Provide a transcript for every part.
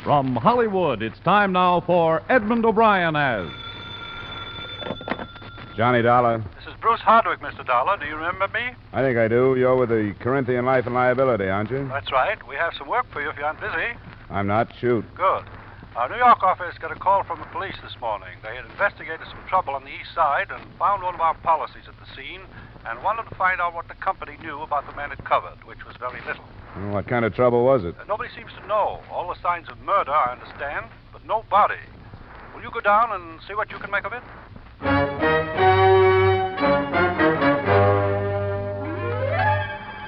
From Hollywood, it's time now for Edmond O'Brien as Johnny Dollar. This is Bruce Hardwick, Mr. Dollar. Do you remember me? I think I do. You're with the Corinthian Life and Liability, aren't you? That's right. We have some work for you if you aren't busy. I'm not. Shoot. Good. Our New York office got a call from the police this morning. They had investigated some trouble on the east side and found one of our policies at the scene and wanted to find out what the company knew about the man it covered, which was very little. Well, what kind of trouble was it? Nobody seems to know. All the signs of murder, I understand, but no body. Will you go down and see what you can make of it?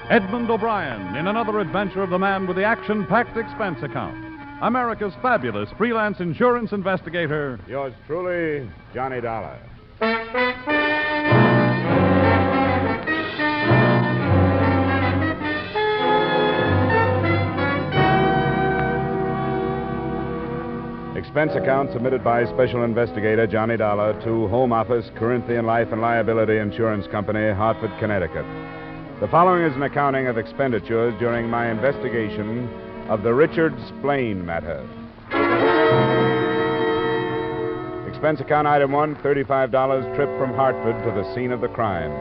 Edmond O'Brien in another adventure of the man with the action-packed expense account. America's fabulous freelance insurance investigator. Yours truly, Johnny Dollar. Expense account submitted by Special Investigator Johnny Dollar to Home Office, Corinthian Life and Liability Insurance Company, Hartford, Connecticut. The following is an accounting of expenditures during my investigation of the Richard Splain matter. Expense account item 1, $35 trip from Hartford to the scene of the crime.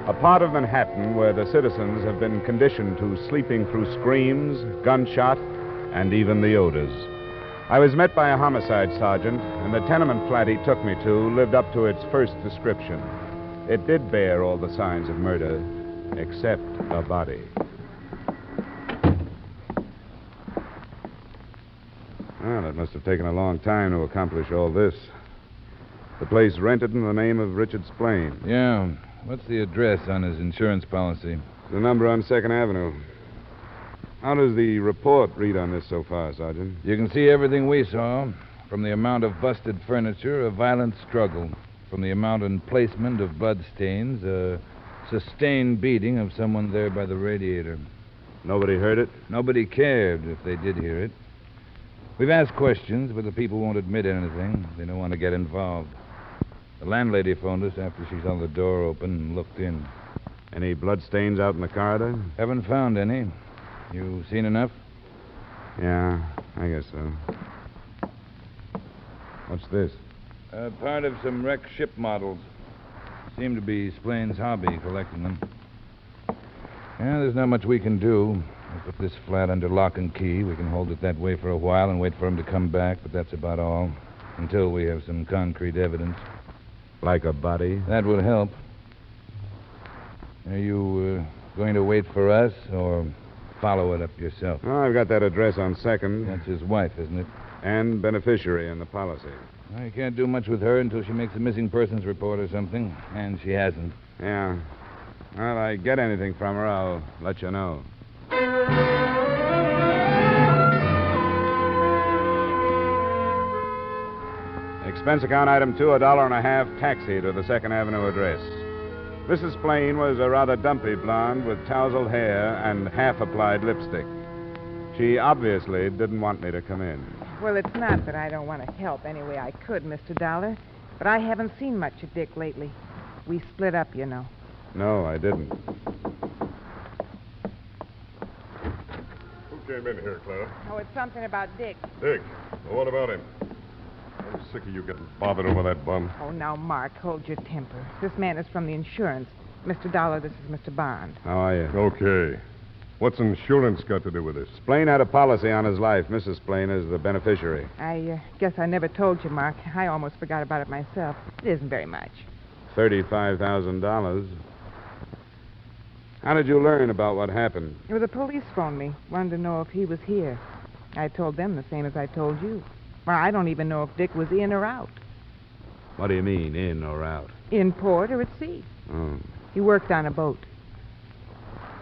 A part of Manhattan where the citizens have been conditioned to sleeping through screams, gunshot, and even the odors. I was met by a homicide sergeant, and the tenement flat he took me to lived up to its first description. It did bear all the signs of murder, except a body. Well, it must have taken a long time to accomplish all this. The place rented in the name of Richard Splain. Yeah. What's the address on his insurance policy? The number on 2nd Avenue. How does the report read on this so far, Sergeant? You can see everything we saw. From the amount of busted furniture, a violent struggle. From the amount and placement of blood stains, a sustained beating of someone there by the radiator. Nobody heard it? Nobody cared if they did hear it. We've asked questions, but the people won't admit anything. They don't want to get involved. The landlady phoned us after she saw the door open and looked in. Any bloodstains out in the corridor? Haven't found any. You seen enough? Yeah, I guess so. What's this? Part of some wrecked ship models. Seem to be Splain's hobby, collecting them. Yeah, there's not much we can do. We put this flat under lock and key. We can hold it that way for a while and wait for him to come back, but that's about all. Until we have some concrete evidence. Like a body? That would help. Are you going to wait for us or follow it up yourself? Oh, I've got that address on 2nd. That's his wife, isn't it? And beneficiary in the policy. Well, you can't do much with her until she makes a missing persons report or something, and she hasn't. Yeah. Well, I get anything from her, I'll let you know. Expense account item 2, $1.50 taxi to the 2nd Avenue address. Mrs. Splain was a rather dumpy blonde with tousled hair and half-applied lipstick. She obviously didn't want me to come in. Well, it's not that I don't want to help any way I could, Mr. Dollar. But I haven't seen much of Dick lately. We split up, you know. No, I didn't. Who came in here, Clara? Oh, it's something about Dick. Dick. Well, what about him? I'm sick of you getting bothered over that bum. Oh, now, Mark, hold your temper. This man is from the insurance. Mr. Dollar, this is Mr. Bond. How are you? Okay. What's insurance got to do with this? Splain had a policy on his life. Mrs. Splain is the beneficiary. I guess I never told you, Mark. I almost forgot about it myself. It isn't very much. $35,000. How did you learn about what happened? Well, the police phoned me. Wanted to know if he was here. I told them the same as I told you. Well, I don't even know if Dick was in or out. What do you mean, in or out? In port or at sea. Oh. He worked on a boat.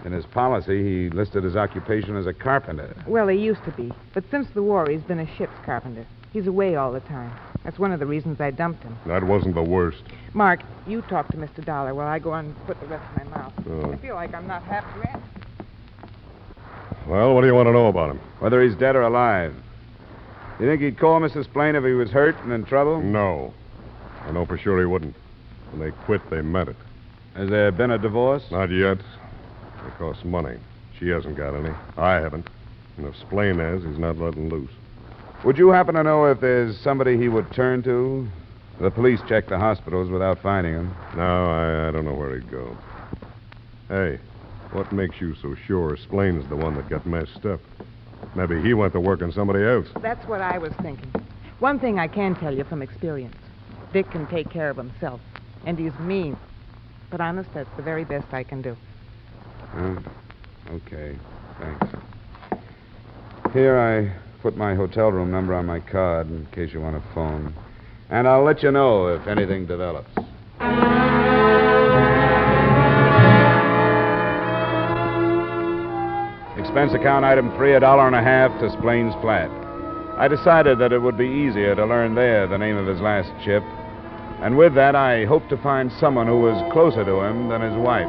In his policy, he listed his occupation as a carpenter. Well, he used to be. But since the war, he's been a ship's carpenter. He's away all the time. That's one of the reasons I dumped him. That wasn't the worst. Mark, you talk to Mr. Dollar while I go on and put the rest in my mouth. Oh. I feel like I'm not half dressed. Well, what do you want to know about him? Whether he's dead or alive. You think he'd call Mrs. Splain if he was hurt and in trouble? No. I know for sure he wouldn't. When they quit, they meant it. Has there been a divorce? Not yet. It costs money. She hasn't got any. I haven't. And if Splain has, he's not letting loose. Would you happen to know if there's somebody he would turn to? The police checked the hospitals without finding him. No, I don't know where he'd go. Hey, what makes you so sure Splain's the one that got messed up? Maybe he went to work on somebody else. That's what I was thinking. One thing I can tell you from experience. Dick can take care of himself. And he's mean. But honest, that's the very best I can do. Okay. Thanks. Here, I put my hotel room number on my card in case you want to phone. And I'll let you know if anything develops. Expense account item 3, $1.50 to Splain's flat. I decided that it would be easier to learn there the name of his last ship. And with that, I hoped to find someone who was closer to him than his wife.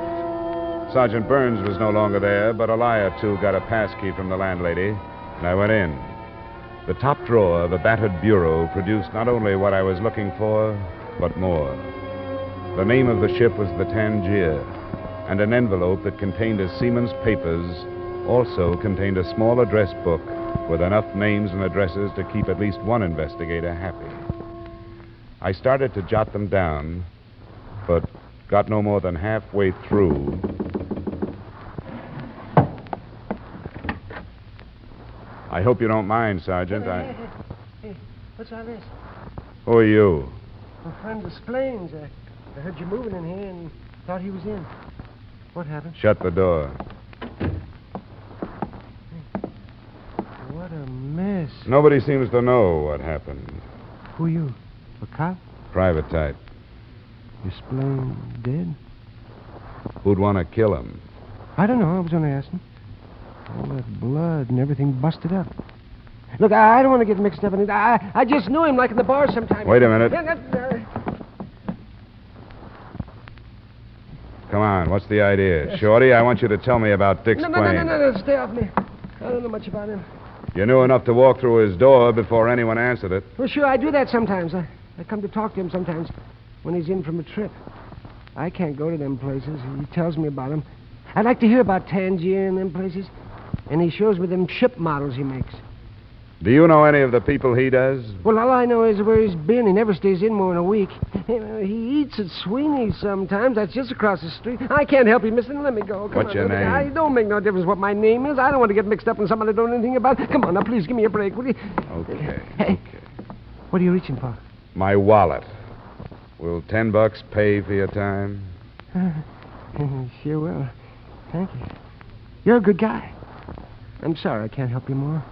Sergeant Burns was no longer there, but a lie or two got a passkey from the landlady, and I went in. The top drawer of a battered bureau produced not only what I was looking for, but more. The name of the ship was the Tangier, and an envelope that contained a seaman's papers also contained a small address book with enough names and addresses to keep at least one investigator happy. I started to jot them down, but got no more than halfway through. I hope you don't mind, Sergeant. Hey, what's all this? Who are you? A friend of Splain's. I heard you moving in here and thought he was in. What happened? Shut the door. What a mess. Nobody seems to know what happened. Who are you? A cop? Private type. Is Splain dead? Who'd want to kill him? I don't know. I was only asking. All that blood and everything busted up. Look, I don't want to get mixed up in it. I just knew him like in the bar sometime. Wait a minute. Come on, what's the idea? Shorty, I want you to tell me about Dick Splain. No, stay off me. I don't know much about him. You knew enough to walk through his door before anyone answered it. Well, sure, I do that sometimes. I come to talk to him sometimes when he's in from a trip. I can't go to them places. He tells me about them. I'd like to hear about Tangier and them places. And he shows me them ship models he makes. Do you know any of the people he does? Well, all I know is where he's been. He never stays in more than a week. He eats at Sweeney's sometimes. That's just across the street. I can't help you, mister. Let me go. What's your name? It don't make no difference what my name is. I don't want to get mixed up in something I don't know anything about. Come on, now, please give me a break, will you? Okay. Hey, what are you reaching for? My wallet. Will $10 pay for your time? Sure will. Thank you. You're a good guy. I'm sorry I can't help you more.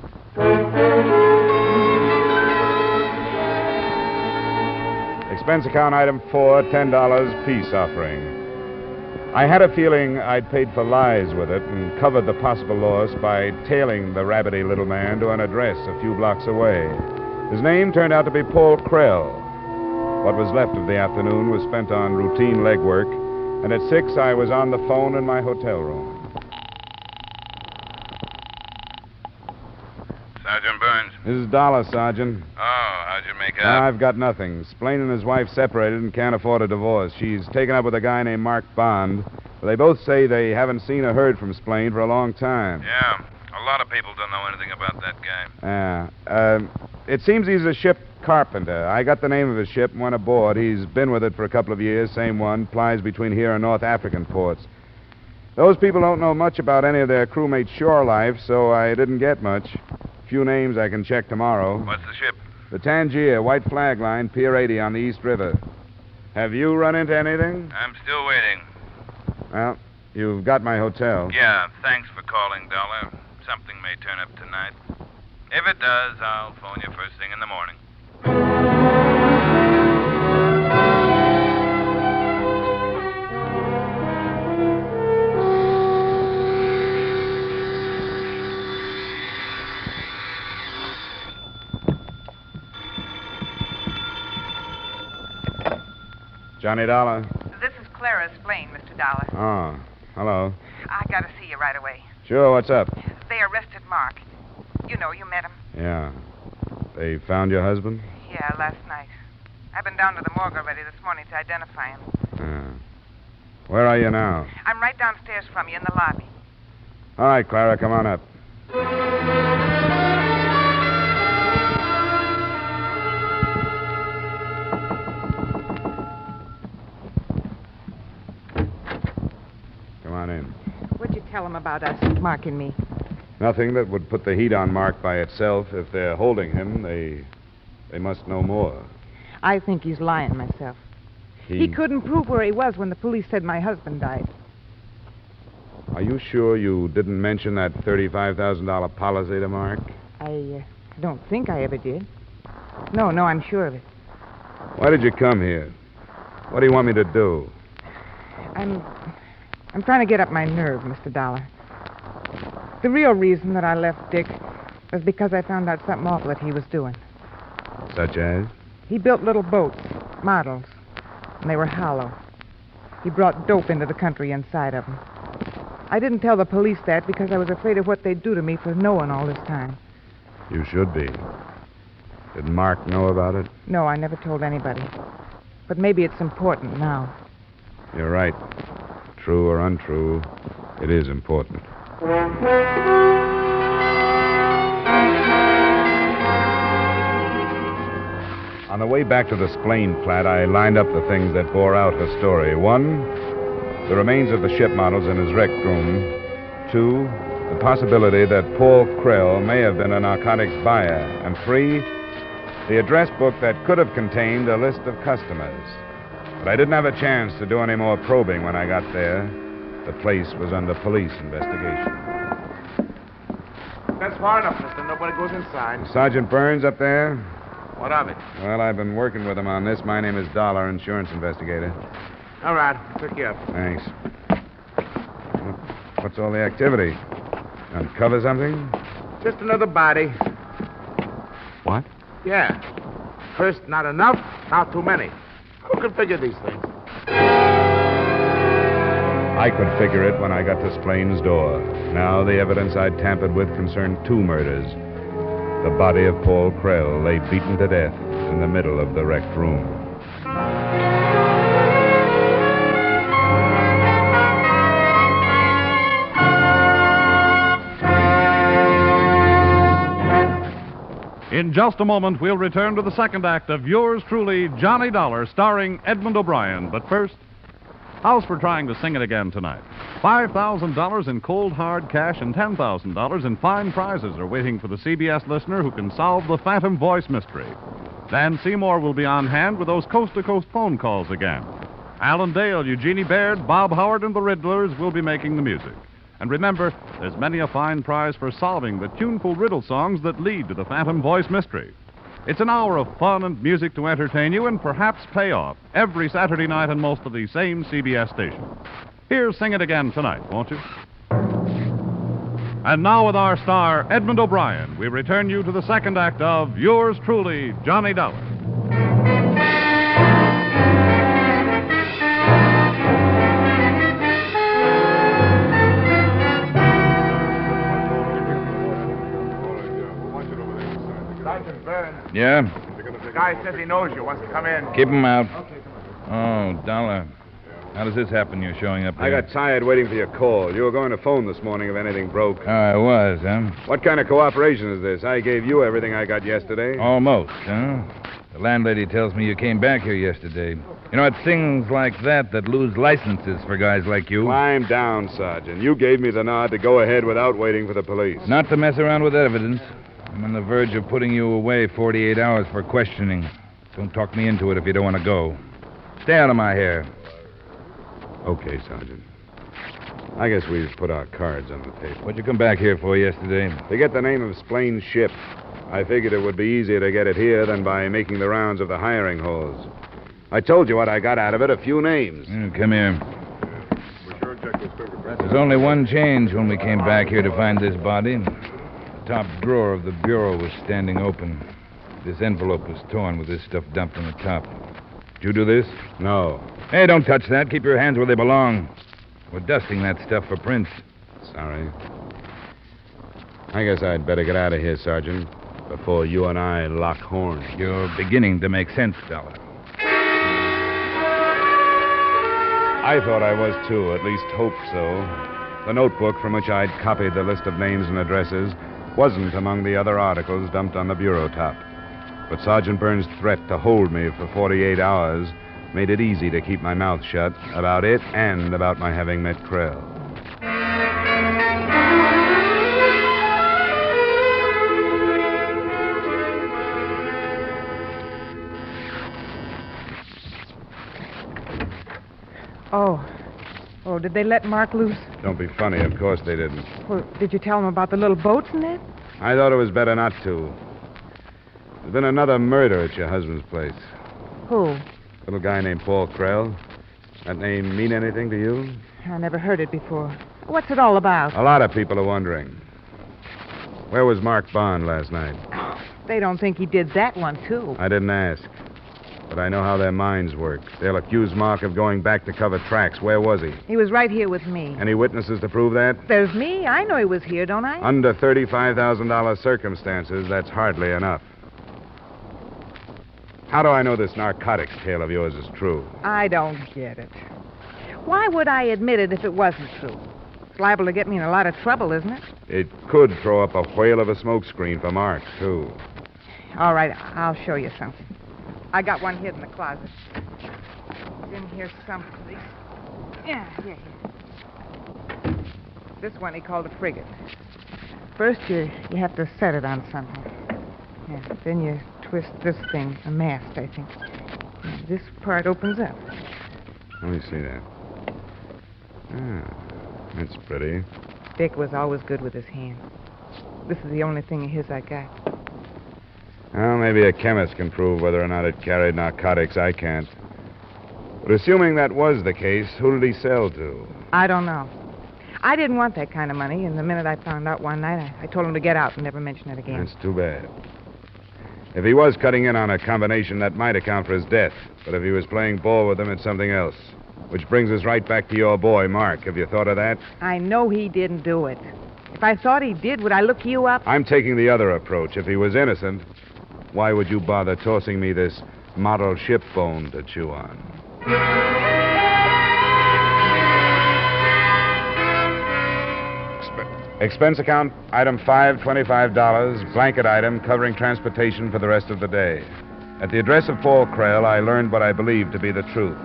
Expense account item 4, $10 peace offering. I had a feeling I'd paid for lies with it and covered the possible loss by tailing the rabbity little man to an address a few blocks away. His name turned out to be Paul Krell. What was left of the afternoon was spent on routine legwork, and at 6 I was on the phone in my hotel room. Sergeant Burns. This is Dollar, Sergeant. Oh, how'd you make out? I've got nothing. Splain and his wife separated and can't afford a divorce. She's taken up with a guy named Mark Bond. But they both say they haven't seen or heard from Splain for a long time. Yeah, a lot of people don't know anything about that guy. Yeah. It seems he's a ship carpenter. I got the name of his ship and went aboard. He's been with it for a couple of years, same one, plies between here and North African ports. Those people don't know much about any of their crewmates' shore life, so I didn't get much. Few names I can check tomorrow. What's the ship? The Tangier, white flag line, Pier 80 on the East River. Have you run into anything? I'm still waiting. Well, you've got my hotel. Yeah, thanks for calling, Dollar. Something may turn up tonight. If it does, I'll phone you first thing in the morning. Johnny Dollar. This is Clara Splain, Mr. Dollar. Oh, hello. I gotta see you right away. Sure, what's up? They arrested Mark. You know, you met him. Yeah. They found your husband? Yeah, last night. I've been down to the morgue already this morning to identify him. Yeah. Where are you now? I'm right downstairs from you in the lobby. All right, Clara, come on up. them about us marking me? Nothing that would put the heat on Mark by itself. If they're holding him, they must know more. I think he's lying myself. He couldn't prove where he was when the police said my husband died. Are you sure you didn't mention that $35,000 policy to Mark? I don't think I ever did. No, I'm sure of it. Why did you come here? What do you want me to do? I'm trying to get up my nerve, Mr. Dollar. The real reason that I left Dick was because I found out something awful that he was doing. Such as? He built little boats, models, and they were hollow. He brought dope into the country inside of them. I didn't tell the police that because I was afraid of what they'd do to me for knowing all this time. You should be. Did Mark know about it? No, I never told anybody. But maybe it's important now. You're right. True or untrue, it is important. On the way back to the Splain flat, I lined up the things that bore out her story. 1, the remains of the ship models in his wrecked room. 2, the possibility that Paul Krell may have been a narcotics buyer. And 3, the address book that could have contained a list of customers. But I didn't have a chance to do any more probing when I got there. The place was under police investigation. That's far enough, mister. Nobody goes inside. Sergeant Burns up there? What of it? Well, I've been working with him on this. My name is Dollar, insurance investigator. All right. Pick you up. Thanks. What's all the activity? Uncover something? Just another body. What? Yeah. First, not enough. Now, too many. Who can figure these things? I could figure it when I got to Splain's door. Now the evidence I'd tampered with concerned 2 murders. The body of Paul Krell lay beaten to death in the middle of the wrecked room. In just a moment, we'll return to the second act of yours truly, Johnny Dollar, starring Edmond O'Brien. But first, how's for trying to sing it again tonight? $5,000 in cold, hard cash and $10,000 in fine prizes are waiting for the CBS listener who can solve the Phantom Voice mystery. Dan Seymour will be on hand with those coast-to-coast phone calls again. Alan Dale, Eugenie Baird, Bob Howard, and the Riddlers will be making the music. And remember, there's many a fine prize for solving the tuneful riddle songs that lead to the Phantom Voice mystery. It's an hour of fun and music to entertain you and perhaps pay off every Saturday night on most of these same CBS stations. Here's Sing It Again tonight, won't you? And now with our star, Edmond O'Brien, we return you to the second act of yours truly, Johnny Dollar. Yeah? The guy says he knows you. Wants to come in. Keep him out. Oh, Dollar. How does this happen you're showing up here? I got tired waiting for your call. You were going to phone this morning if anything broke. Oh, I was, huh? What kind of cooperation is this? I gave you everything I got yesterday. Almost, huh? The landlady tells me you came back here yesterday. You know, it's things like that that lose licenses for guys like you. Climb down, Sergeant. You gave me the nod to go ahead without waiting for the police. Not to mess around with evidence. I'm on the verge of putting you away 48 hours for questioning. Don't talk me into it if you don't want to go. Stay out of my hair. Okay, Sergeant. I guess we've put our cards on the table. What'd you come back here for yesterday? To get the name of Splain's ship. I figured it would be easier to get it here than by making the rounds of the hiring halls. I told you what I got out of it, a few names. Come here. We sure checked his fingerprints. There's only one change when we came back here to find this body. The top drawer of the bureau was standing open. This envelope was torn with this stuff dumped on the top. Did you do this? No. Hey, don't touch that. Keep your hands where they belong. We're dusting that stuff for prints. Sorry. I guess I'd better get out of here, Sergeant, before you and I lock horns. You're beginning to make sense, Dollar. I thought I was, too, at least hoped so. The notebook from which I'd copied the list of names and addresses wasn't among the other articles dumped on the bureau top. But Sergeant Burns' threat to hold me for 48 hours made it easy to keep my mouth shut about it and about my having met Krell. Oh, did they let Mark loose? Don't be funny. Of course they didn't. Well, did you tell him about the little boats and that? I thought it was better not to. There's been another murder at your husband's place. Who? Little guy named Paul Krell. That name mean anything to you? I never heard it before. What's it all about? A lot of people are wondering. Where was Mark Bond last night? They don't think he did that one, too. I didn't ask. But I know how their minds work. They'll accuse Mark of going back to cover tracks. Where was he? He was right here with me. Any witnesses to prove that? There's me. I know he was here, don't I? Under $35,000 circumstances, that's hardly enough. How do I know this narcotics tale of yours is true? I don't get it. Why would I admit it if it wasn't true? It's liable to get me in a lot of trouble, isn't it? It could throw up a whale of a smokescreen for Mark, too. All right, I'll show you something. I got one hid in the closet. It's in here someplace. Yeah, here. This one he called a frigate. First, you have to set it on something. Yeah, then you twist this thing, a mast, I think. Yeah, this part opens up. Let me see that. Ah, that's pretty. Dick was always good with his hands. This is the only thing of his I got. Well, maybe a chemist can prove whether or not it carried narcotics. I can't. But assuming that was the case, who did he sell to? I don't know. I didn't want that kind of money, and the minute I found out one night, I told him to get out and never mention it again. That's too bad. If he was cutting in on a combination, that might account for his death. But if he was playing ball with them, it's something else. Which brings us right back to your boy, Mark. Have you thought of that? I know he didn't do it. If I thought he did, would I look you up? I'm taking the other approach. If he was innocent, why would you bother tossing me this model ship bone to chew on? Expense account, item 5, $25, blanket item covering transportation for the rest of the day. At the address of Paul Krell, I learned what I believed to be the truth.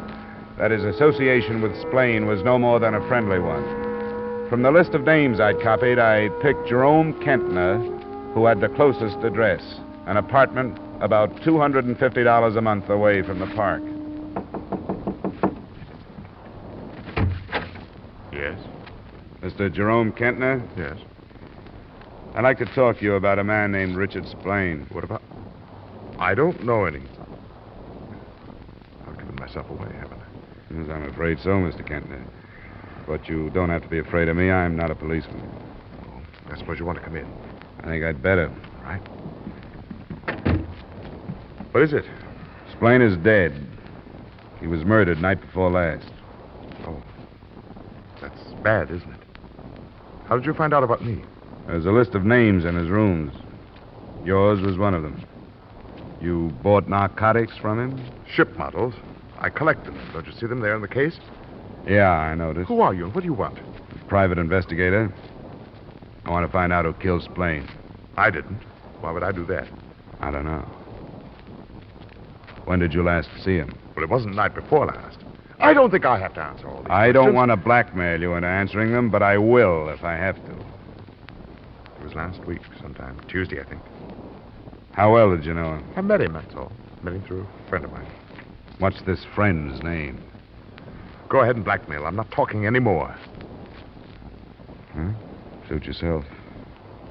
That his association with Splain was no more than a friendly one. From the list of names I'd copied, I picked Jerome Kentner, who had the closest address, an apartment about $250 a month away from the park. Yes? Mr. Jerome Kentner? Yes. I'd like to talk to you about a man named Richard Splain. What about... I don't know any... I've given myself away, haven't I? Yes, I'm afraid so, Mr. Kentner. But you don't have to be afraid of me. I'm not a policeman. Oh, I suppose you want to come in. I think I'd better. Right. What is it? Splain is dead. He was murdered night before last. Oh. That's bad, isn't it? How did you find out about me? There's a list of names in his rooms. Yours was one of them. You bought narcotics from him? Ship models. I collect them. Don't you see them there in the case? Yeah, I noticed. Who are you and what do you want? Private investigator. I want to find out who killed Splain. I didn't. Why would I do that? I don't know. When did you last see him? Well, it wasn't the night before last. I don't think I have to answer all these I don't questions. want to blackmail you into answering them, but I will if I have to. It was last week sometime. Tuesday, I think. How well did you know him? I met him, that's all. Met him through a friend of mine. What's this friend's name? Go ahead and blackmail. I'm not talking anymore. Huh? Suit yourself.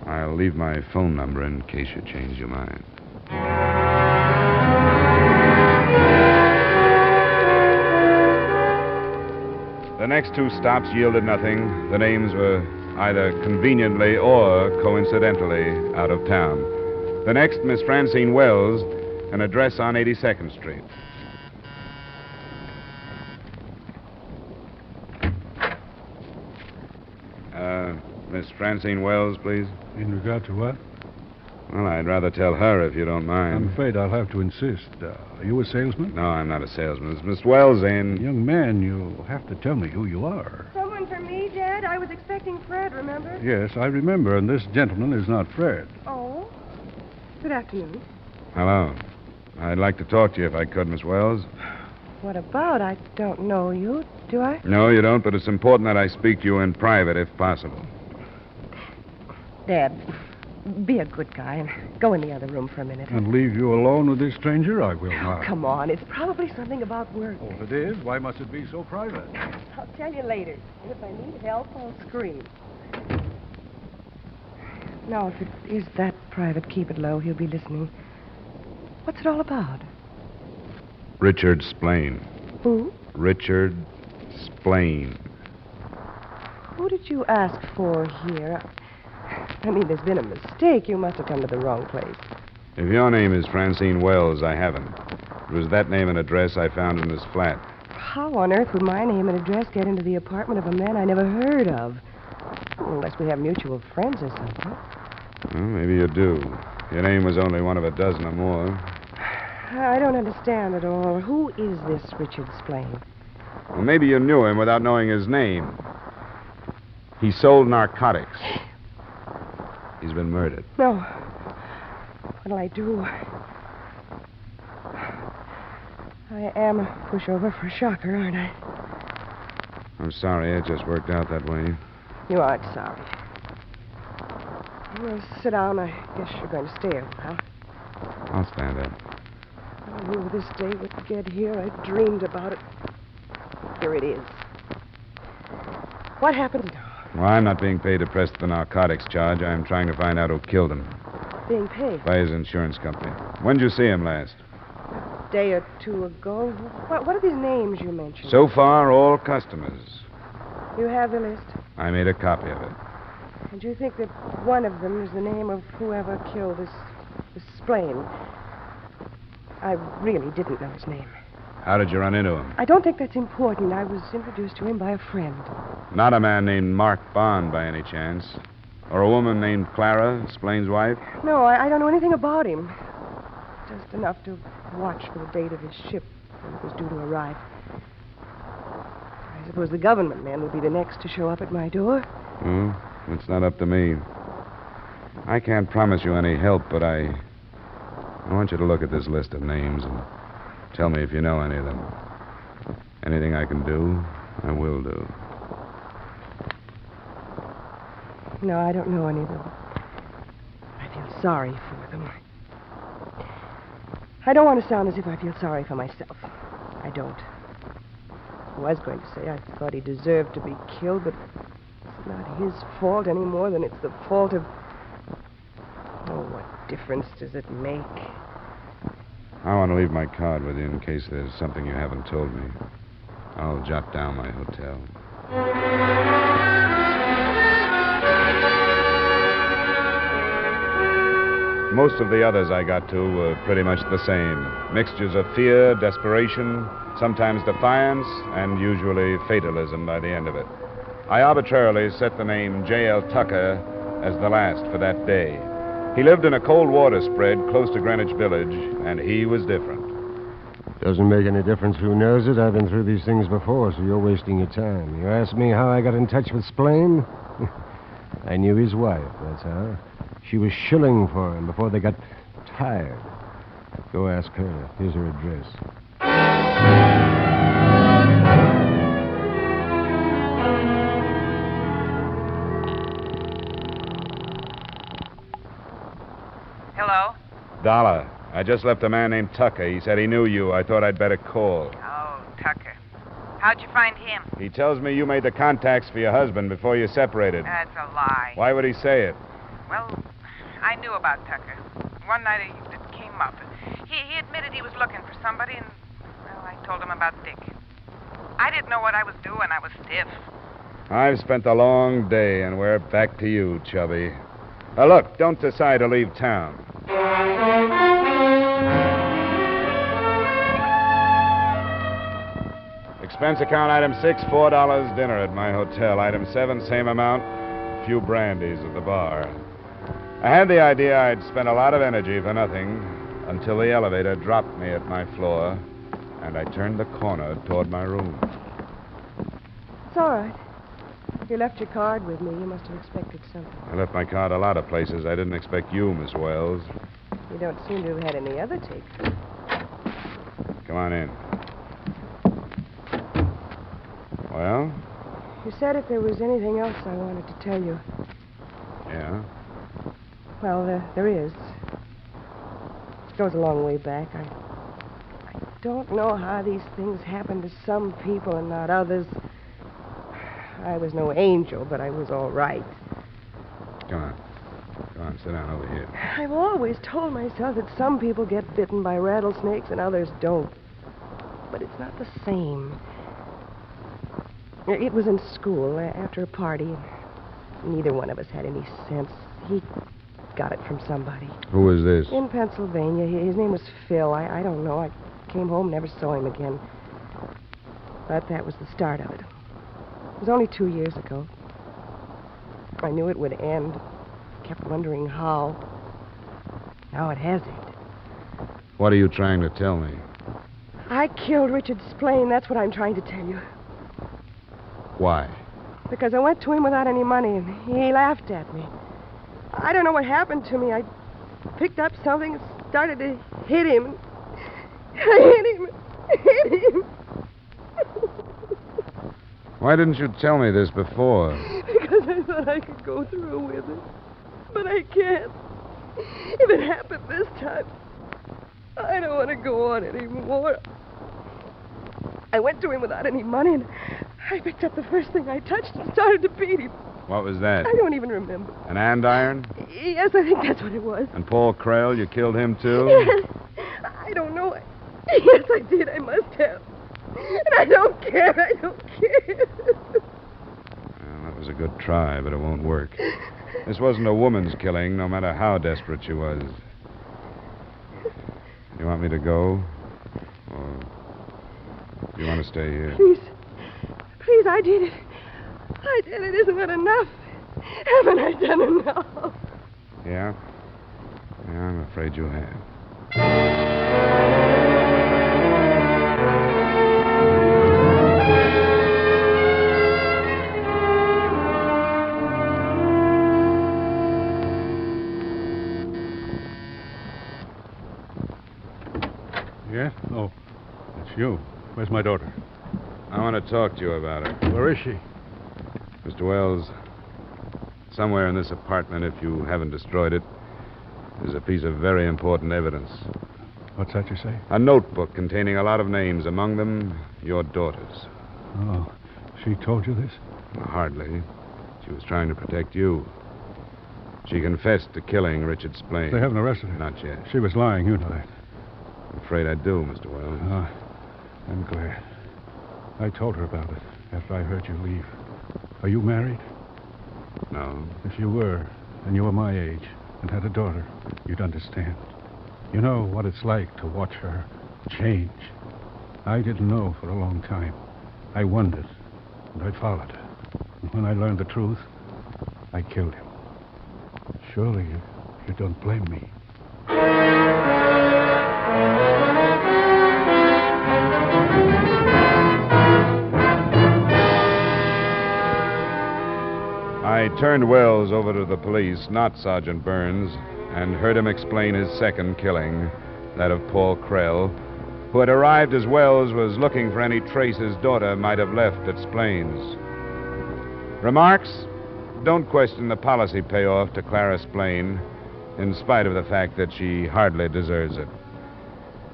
I'll leave my phone number in case you change your mind. The next two stops yielded nothing. The names were either conveniently or coincidentally out of town. The next, Miss Francine Wells, an address on 82nd Street. Miss Francine Wells, please. In regard to what? Well, I'd rather tell her if you don't mind. I'm afraid I'll have to insist. Are you a salesman? No, I'm not a salesman. It's Miss Wells in... Young man, you'll have to tell me who you are. Someone for me, Dad? I was expecting Fred, remember? Yes, I remember, and this gentleman is not Fred. Oh? Good afternoon. Hello. I'd like to talk to you if I could, Miss Wells. What about? I don't know you, do I? No, you don't, but it's important that I speak to you in private if possible. Dad, be a good guy and go in the other room for a minute. And leave you alone with this stranger? I will not. Come on, it's probably something about work. Oh, if it is, why must it be so private? I'll tell you later. And if I need help, I'll scream. No, if it is that private, keep it low. He'll be listening. What's it all about? Richard Splain. Who? Richard Splain. Who did you ask for here? I mean, there's been a mistake. You must have come to the wrong place. If your name is Francine Wells, I haven't. It was that name and address I found in this flat. How on earth would my name and address get into the apartment of a man I never heard of? Unless we have mutual friends or something. Well, maybe you do. Your name was only one of a dozen or more. I don't understand at all. Who is this Richard Splain? Well, maybe you knew him without knowing his name. He sold narcotics. He's been murdered. No. What'll I do? I am a pushover for a shocker, aren't I? I'm sorry, it just worked out that way. You aren't sorry. Well, sit down. I guess you're going to stay a while. I'll stand up. I knew this day would get here. I dreamed about it. Here it is. What happened? Well, I'm not being paid to press the narcotics charge. I'm trying to find out who killed him. Being paid? By his insurance company. When did you see him last? A day or two ago. What are these names you mentioned? So far, all customers. You have the list? I made a copy of it. And you think that one of them is the name of whoever killed this Splain? I really didn't know his name. How did you run into him? I don't think that's important. I was introduced to him by a friend. Not a man named Mark Bond, by any chance? Or a woman named Clara, Splain's wife? No, I don't know anything about him. Just enough to watch for the date of his ship when it was due to arrive. I suppose the government men would be the next to show up at my door. Oh, it's not up to me. I can't promise you any help, but I want you to look at this list of names and tell me if you know any of them. Anything I can do, I will do. No, I don't know any of them. I feel sorry for them. I don't want to sound as if I feel sorry for myself. I don't. I was going to say I thought he deserved to be killed, but it's not his fault any more than it's the fault of... Oh, what difference does it make? I want to leave my card with you in case there's something you haven't told me. I'll jot down my hotel. Most of the others I got to were pretty much the same. Mixtures of fear, desperation, sometimes defiance, and usually fatalism by the end of it. I arbitrarily set the name J.L. Tucker as the last for that day. He lived in a cold water spread close to Greenwich Village, and he was different. Doesn't make any difference who knows it. I've been through these things before, so you're wasting your time. You asked me how I got in touch with Splain? I knew his wife, that's how. She was shilling for him before they got tired. Go ask her. Here's her address. Hello? Dollar. I just left a man named Tucker. He said he knew you. I thought I'd better call. Oh, Tucker. How'd you find him? He tells me you made the contacts for your husband before you separated. That's a lie. Why would he say it? Well, I knew about Tucker. One night it came up. He admitted he was looking for somebody, and, well, I told him about Dick. I didn't know what I was doing. I was stiff. I've spent a long day, and we're back to you, Chubby. Now, look, don't decide to leave town. Expense account item 6, $4 dinner at my hotel. Item 7, same amount, a few brandies at the bar. I had the idea I'd spend a lot of energy for nothing until the elevator dropped me at my floor, and I turned the corner toward my room. It's all right. You left your card with me. You must have expected something. I left my card a lot of places. I didn't expect you, Miss Wells. You don't seem to have had any other takes. Come on in. Well? You said if there was anything else I wanted to tell you. Yeah? Well, there is. It goes a long way back. I don't know how these things happen to some people and not others. I was no angel, but I was all right. Come on. Come on, sit down over here. I've always told myself that some people get bitten by rattlesnakes and others don't. But it's not the same. It was in school, after a party. Neither one of us had any sense. He got it from somebody. Who was this? In Pennsylvania. His name was Phil. I don't know. I came home, never saw him again. But that was the start of it. It was only 2 years ago. I knew it would end. Kept wondering how. Now it has ended. What are you trying to tell me? I killed Richard Splain. That's what I'm trying to tell you. Why? Because I went to him without any money, and he laughed at me. I don't know what happened to me. I picked up something and started to hit him. I hit him. Why didn't you tell me this before? Because I thought I could go through with it. But I can't. If it happened this time, I don't want to go on anymore. I went to him without any money, and I picked up the first thing I touched and started to beat him. What was that? I don't even remember. An andiron? Yes, I think that's what it was. And Paul Krell, you killed him too? Yes. I don't know. Yes, I did. I must have. And I don't care. I don't care. Well, that was a good try, but it won't work. This wasn't a woman's killing, no matter how desperate she was. You want me to go? Or do you want to stay here? Please, I did it. I did it. Isn't that enough? Haven't I done enough? Yeah? Yeah, I'm afraid you have. Yes? Oh, it's you. Where's my daughter? I want to talk to you about her. Where is she? Mr. Wells, somewhere in this apartment, if you haven't destroyed it, there's a piece of very important evidence. What's that you say? A notebook containing a lot of names, among them your daughter's. Oh, she told you this? Hardly. She was trying to protect you. She confessed to killing Richard Splain. They haven't arrested her. Not yet. She was lying, you know that. I'm afraid I do, Mr. Wells. Oh, I'm glad. I told her about it after I heard you leave. Are you married? No. If you were, and you were my age, and had a daughter, you'd understand. You know what it's like to watch her change. I didn't know for a long time. I wondered, and I followed her. And when I learned the truth, I killed him. Surely you don't blame me. I turned Wells over to the police, not Sergeant Burns, and heard him explain his second killing, that of Paul Krell, who had arrived as Wells was looking for any trace his daughter might have left at Splain's. Remarks? Don't question the policy payoff to Clara Splain, in spite of the fact that she hardly deserves it.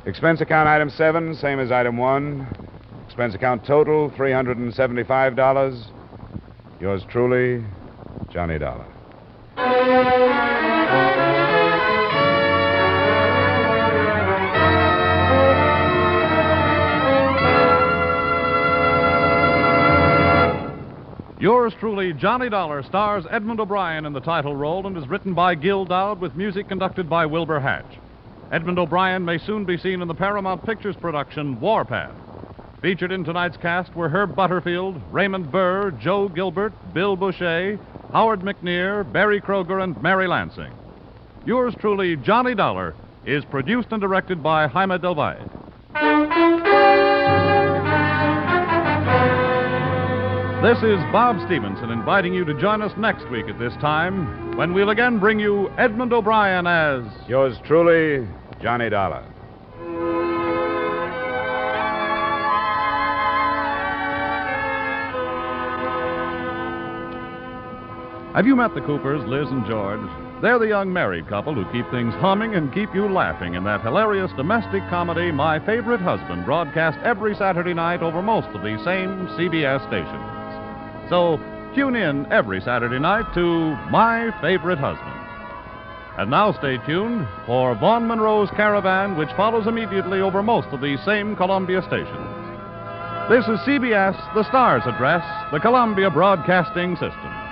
Expense account item 7, same as item 1. Expense account total, $375. Yours truly, Johnny Dollar. Yours truly, Johnny Dollar, stars Edmond O'Brien in the title role and is written by Gil Dowd with music conducted by Wilbur Hatch. Edmond O'Brien may soon be seen in the Paramount Pictures production Warpath. Featured in tonight's cast were Herb Butterfield, Raymond Burr, Joe Gilbert, Bill Boucher, Howard McNear, Barry Kroger, and Mary Lansing. Yours truly, Johnny Dollar, is produced and directed by Jaime Del Valle. This is Bob Stevenson inviting you to join us next week at this time when we'll again bring you Edmond O'Brien as... Yours truly, Johnny Dollar. Have you met the Coopers, Liz and George? They're the young married couple who keep things humming and keep you laughing in that hilarious domestic comedy, My Favorite Husband, broadcast every Saturday night over most of these same CBS stations. So tune in every Saturday night to My Favorite Husband. And now stay tuned for Vaughn Monroe's Caravan, which follows immediately over most of these same Columbia stations. This is CBS, the Star's address, the Columbia Broadcasting System.